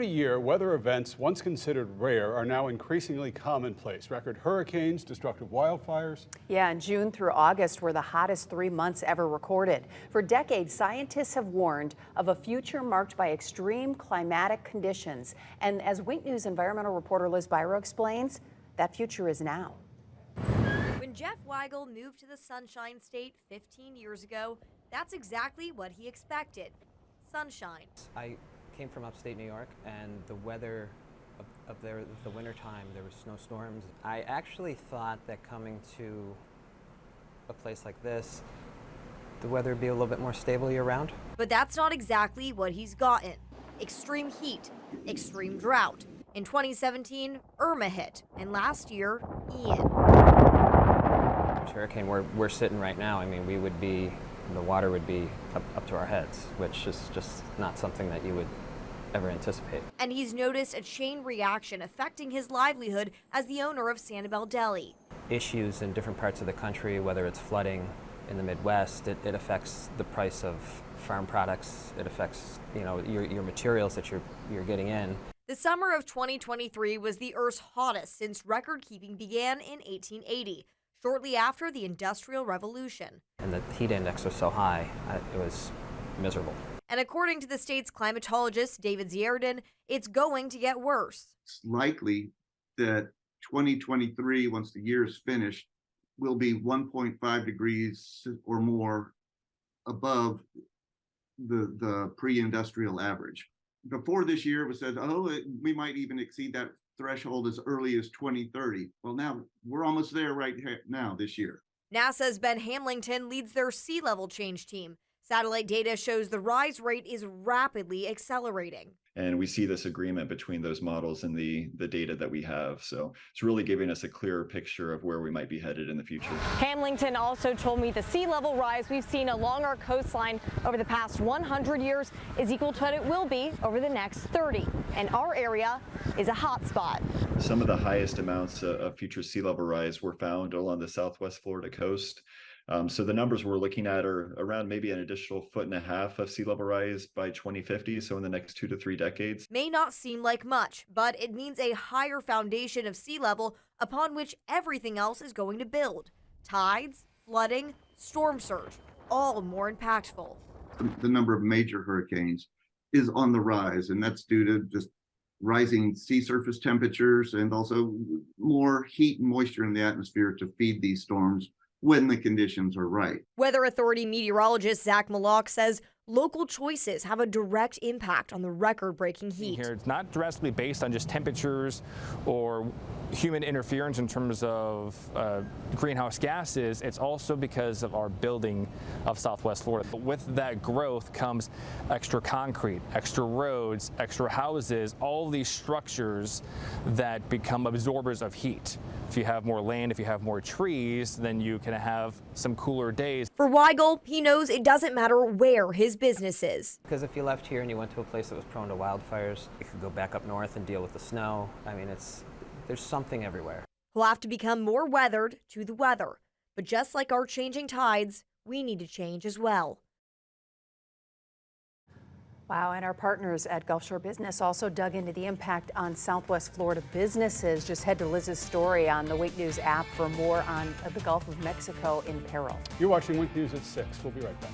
Every year, weather events once considered rare are now increasingly commonplace. Record hurricanes, destructive wildfires. Yeah, and June through August were the hottest 3 months ever recorded. For decades, scientists have warned of a future marked by extreme climatic conditions. And as Wink News environmental reporter Liz Byro explains, that future is now. When Jeff Weigel moved to the Sunshine State 15 years ago, that's exactly what he expected. Sunshine. I came from upstate New York, and the weather up there, the wintertime, there were snowstorms. I actually thought that coming to a place like this, the weather would be a little bit more stable year-round. But that's not exactly what he's gotten. Extreme heat, extreme drought. In 2017, Irma hit, and last year, Ian. Hurricane where we're sitting right now, I mean, the water would be up to our heads, which is just not something that you would ever anticipate. And he's noticed a chain reaction affecting his livelihood as the owner of Sanibel Deli. Issues in different parts of the country, whether it's flooding in the Midwest, it affects the price of farm products. It affects, your materials that you're getting in. The summer of 2023 was the Earth's hottest since record keeping began in 1880, shortly after the Industrial Revolution. And the heat index was so high, it was miserable. And according to the state's climatologist, David Zierden, it's going to get worse. It's likely that 2023, once the year is finished, will be 1.5 degrees or more above the pre-industrial average. Before this year, it was said, we might even exceed that threshold as early as 2030. Well, now we're almost there right now this year. NASA's Ben Hamilton leads their sea level change team. Satellite data shows the rise rate is rapidly accelerating. And we see this agreement between those models and the data that we have. So it's really giving us a clearer picture of where we might be headed in the future. Hamilton also told me the sea level rise we've seen along our coastline over the past 100 years is equal to what it will be over the next 30. And our area is a hot spot. Some of the highest amounts of future sea level rise were found along the southwest Florida coast. So the numbers we're looking at are around maybe an additional 1.5 feet of sea level rise by 2050, so in the next 2 to 3 decades. May not seem like much, but it means a higher foundation of sea level upon which everything else is going to build. Tides, flooding, storm surge, all more impactful. The number of major hurricanes is on the rise, and that's due to just rising sea surface temperatures and also more heat and moisture in the atmosphere to feed these storms when the conditions are right. Weather Authority meteorologist Zach Malak says local choices have a direct impact on the record-breaking heat. Here, it's not drastically based on just temperatures or human interference in terms of greenhouse gases. It's also because of our building of Southwest Florida. But with that growth comes extra concrete, extra roads, extra houses, all these structures that become absorbers of heat. If you have more land, if you have more trees, then you can have some cooler days. For Weigel, he knows it doesn't matter where his business is. Because if you left here and you went to a place that was prone to wildfires, you could go back up north and deal with the snow. I mean, there's something everywhere. He'll have to become more weathered to the weather. But just like our changing tides, we need to change as well. Wow, and our partners at Gulf Shore Business also dug into the impact on Southwest Florida businesses. Just head to Liz's story on the Wink News app for more on the Gulf of Mexico in peril. You're watching Wink News at 6. We'll be right back.